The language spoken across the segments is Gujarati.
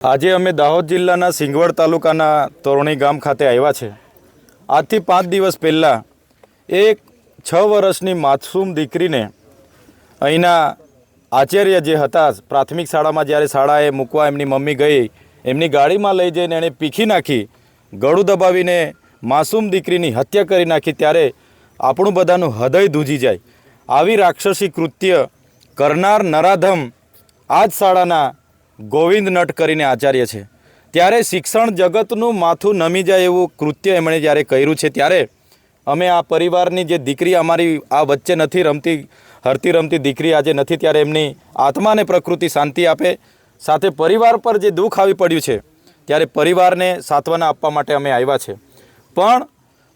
આજે અમે દાહોદ જિલ્લાના સિંગવડ તાલુકાના તોરણી ગામ ખાતે આવ્યા છે। આજથી 5 દિવસ પહેલાં એક 6 વર્ષની માસૂમ દીકરીને અહીંના આચાર્ય જે હતા પ્રાથમિક શાળામાં જ્યારે શાળાએ મૂકવા એમની મમ્મી ગઈ, એમની ગાડીમાં લઈ જઈને એણે પીખી નાખી, ગળું દબાવીને માસૂમ દીકરીની હત્યા કરી નાખી। ત્યારે આપણું બધાનું હૃદય ધ્રુજી જાય। આવી રાક્ષસી કૃત્ય કરનાર નરાધમ આ જ શાળાના ગોવિંદ નટ કરીને આચાર્ય છે। ત્યારે શિક્ષણ જગતનું માથું નમી જાય એવું કૃત્ય એમણે જ્યારે કર્યું છે, ત્યારે અમે આ પરિવારની જે દીકરી અમારી આ વચ્ચે નથી રમતી, હરતી રમતી દીકરી આજે નથી, ત્યારે એમની આત્માને પ્રકૃતિ શાંતિ આપે, સાથે પરિવાર પર જે દુઃખ આવી પડ્યું છે ત્યારે પરિવારને સાંત્વના આપવા માટે અમે આવ્યા છે। પણ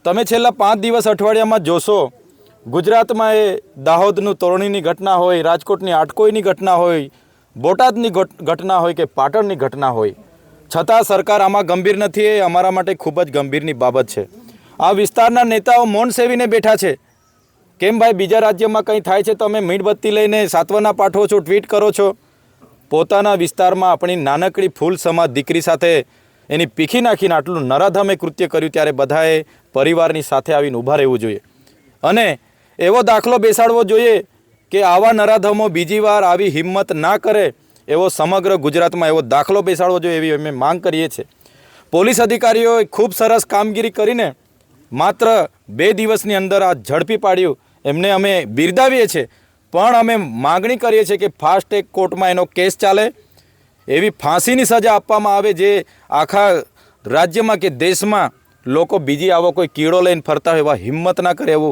તમે છેલ્લા 5 દિવસ અઠવાડિયામાં જોશો, ગુજરાતમાં એ દાહોદનું તોરણીની ઘટના હોય, રાજકોટની આટકોઈની ઘટના હોય, બોટાદની ઘટના હોય કે પાટણની ઘટના હોય, છતાં સરકાર આમાં ગંભીર નથી। એ અમારા માટે ખૂબ જ ગંભીરની બાબત છે। આ વિસ્તારના નેતાઓ મૌન સેવીને બેઠા છે। કેમ ભાઈ, બીજા રાજ્યમાં કંઈ થાય છે તો અમે મીણબત્તી લઈને સાંત્વના પાઠવો છો, ટ્વીટ કરો છો? પોતાના વિસ્તારમાં આપણી નાનકડી ફૂલ સમાજ દીકરી સાથે એની પીખી નાખીને આટલું નરાધમે કૃત્ય કર્યું, ત્યારે બધાએ પરિવારની સાથે આવીને ઊભા રહેવું જોઈએ અને એવો દાખલો બેસાડવો જોઈએ કે આવા નરાધમો બીજી વાર આવી હિંમત ના કરે, એવો સમગ્ર ગુજરાતમાં એવો દાખલો બેસાડવો જોઈએ, એવી અમે માંગ કરીએ છીએ। પોલીસ અધિકારીઓએ ખૂબ સરસ કામગીરી કરીને માત્ર 2 દિવસની અંદર આ ઝડપી પાડ્યું, એમને અમે બિરદાવીએ છીએ। પણ અમે માગણી કરીએ છીએ કે ફાસ્ટ ટ્રેક કોર્ટમાં એનો કેસ ચાલે, એવી ફાંસીની સજા આપવામાં આવે, જે આખા રાજ્યમાં કે દેશમાં લોકો બીજી આવો કોઈ કીડો લઈને ફરતા હોય એવા હિંમત ના કરે, એવો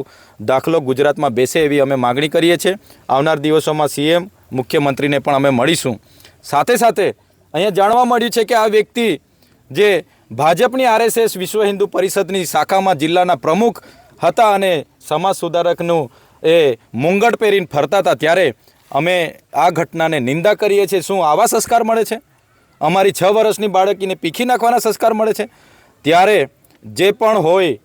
દાખલો ગુજરાતમાં બેસે, એવી અમે માગણી કરીએ છીએ। આવનાર દિવસોમાં સીએમ મુખ્યમંત્રીને પણ અમે મળીશું। સાથે સાથે અહીંયા જાણવા મળ્યું છે કે આ વ્યક્તિ જે ભાજપની આરએસએસ વિશ્વ હિન્દુ પરિષદની શાખામાં જિલ્લાના પ્રમુખ હતા અને સમાજ સુધારકનું એ મુંગટ પહેરીને ફરતા હતા, ત્યારે અમે આ ઘટનાને નિંદા કરીએ છીએ। શું આવા સંસ્કાર મળે છે? અમારી 6 વર્ષની બાળકીને પીખી નાખવાના સંસ્કાર મળે છે? ત્યારે જે પણ હોય,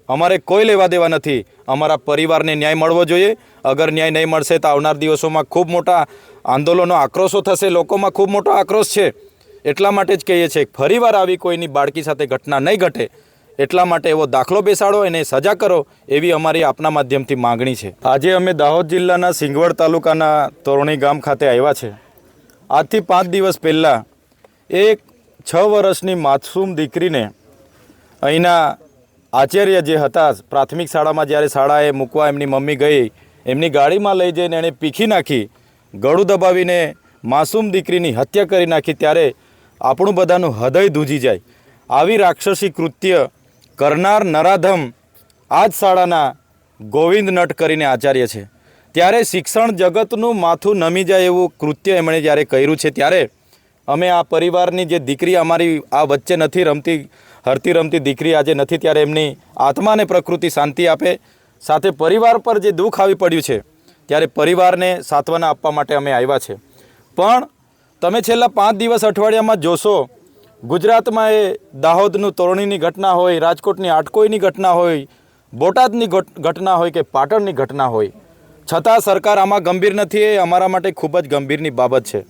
અમારે કોઈ લેવા દેવા નથી। અમારા પરિવારને ન્યાય મળવો જોઈએ। અગર ન્યાય નહીં મળશે તો આવનાર દિવસોમાં ખૂબ મોટા આંદોલનો, આક્રોશો થશે, લોકોમાં ખૂબ મોટો આક્રોશ છે। એટલા માટે જ કહીએ છીએ, ફરીવાર આવી કોઈની બાળકી સાથે ઘટના નહીં ઘટે, એટલા માટે એવો દાખલો બેસાડો, એને સજા કરો, એવી અમારી આપના માધ્યમથી માગણી છે। આજે અમે દાહોદ જિલ્લાના સિંગવડ તાલુકાના તોરણી ગામ ખાતે આવ્યા છે। આજથી 5 દિવસ પહેલાં એક 6 વર્ષની માસૂમ દીકરીને અહીંના આચાર્ય જે હતા પ્રાથમિક શાળામાં જ્યારે શાળાએ મૂકવા એમની મમ્મી ગઈ, એમની ગાડીમાં લઈ જઈને એણે પીખી નાખી, ગળું દબાવીને માસૂમ દીકરીની હત્યા કરી નાખી। ત્યારે આપણું બધાનું હૃદય ધ્રુજી જાય। આવી રાક્ષસી કૃત્ય કરનાર નરાધમ આ જ શાળાના ગોવિંદ નટ કરીને આચાર્ય છે। ત્યારે શિક્ષણ જગતનું માથું નમી જાય એવું કૃત્ય એમણે જ્યારે કર્યું છે, ત્યારે અમે આ પરિવારની જે દીકરી અમારી આ વચ્ચે નથી રમતી, હરતી રમતી દીકરી આજે નથી, ત્યારે એમની આત્માને પ્રકૃતિ શાંતિ આપે, સાથે પરિવાર પર જે દુઃખ આવી પડ્યું છે ત્યારે પરિવારને સાંત્વના આપવા માટે અમે આવ્યા છે। પણ તમે છેલ્લા 5 દિવસ અઠવાડિયામાં જોશો, ગુજરાતમાં એ દાહોદનું તોરણીની ઘટના હોય, રાજકોટની આટકોઈની ઘટના હોય, બોટાદની ઘટના હોય કે પાટણની ઘટના હોય, છતાં સરકાર આમાં ગંભીર નથી। એ અમારા માટે ખૂબ જ ગંભીરની બાબત છે।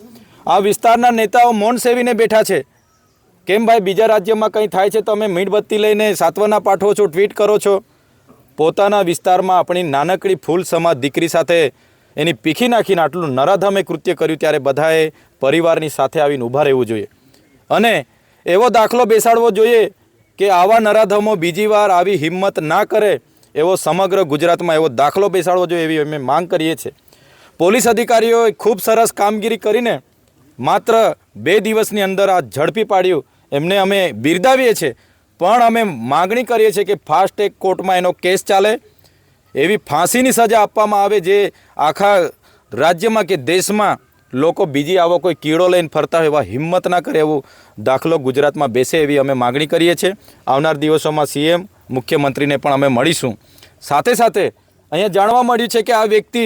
આ વિસ્તારના નેતાઓ મૌન સેવીને બેઠા છે। કેમ ભાઈ, બીજા રાજ્યમાં કંઈ થાય છે તો અમે મીણબત્તી લઈને સાંત્વના પાઠવો છો, ટ્વીટ કરો છો? પોતાના વિસ્તારમાં આપણી નાનકડી ફૂલ સમાજ દીકરી સાથે એની પીખી નાખીને આટલું નરાધમે કૃત્ય કર્યું, ત્યારે બધાએ પરિવારની સાથે આવીને ઊભા રહેવું જોઈએ અને એવો દાખલો બેસાડવો જોઈએ કે આવા નરાધમો બીજી વાર આવી હિંમત ના કરે, એવો સમગ્ર ગુજરાતમાં એવો દાખલો બેસાડવો જોઈએ, એવી અમે માંગ કરીએ છીએ। પોલીસ અધિકારીઓએ ખૂબ સરસ કામગીરી કરીને માત્ર 2 દિવસની અંદર આ ઝડપી પાડ્યું, એમને અમે બિરદાવીએ છીએ। પણ અમે માગણી કરીએ છીએ કે ફાસ્ટ ટ્રેક કોર્ટમાં એનો કેસ ચાલે, એવી ફાંસીની સજા આપવામાં આવે, જે આખા રાજ્યમાં કે દેશમાં લોકો બીજી આવો કોઈ કીડો લઈને ફરતા હોય એવા હિંમત ના કરે, એવો દાખલો ગુજરાતમાં બેસે, એવી અમે માગણી કરીએ છીએ। આવનાર દિવસોમાં સીએમ મુખ્યમંત્રીને પણ અમે મળીશું। સાથે સાથે અહીંયા જાણવા મળ્યું છે કે આ વ્યક્તિ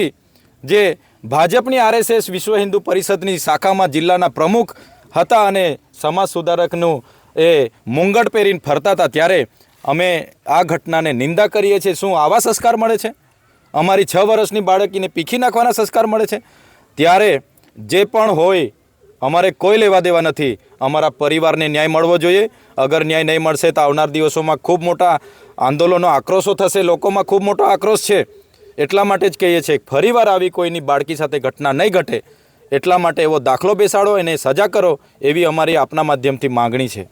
જે ભાજપની આરએસએસ વિશ્વ હિન્દુ પરિષદની શાખામાં જિલ્લાના પ્રમુખ હતા અને સમાજ સુધારકનું એ મુંગટ પહેરીને ફરતા હતા, ત્યારે અમે આ ઘટનાને નિંદા કરીએ છીએ। શું આવા સંસ્કાર મળે છે? અમારી 6 વર્ષની બાળકીને પીખી નાખવાના સંસ્કાર મળે છે? ત્યારે જે પણ હોય, અમારે કોઈ લેવા દેવા નથી. અમારા પરિવારને ન્યાય મળવો જોઈએ. અગર ન્યાય નહીં મળશે તો આવનાર દિવસોમાં ખૂબ મોટા આંદોલનો આક્રોશો થશે. લોકોમાં ખૂબ મોટો આક્રોશ છે. એટલા માટે જ કહીએ છીએ ફરીવાર આવી કોઈની બાળકી સાથે ઘટના નહીં ઘટે એટલા માટે એવો દાખલો બેસાડો અને સજા કરો એવી અમારી આપના માધ્યમથી માગણી છે.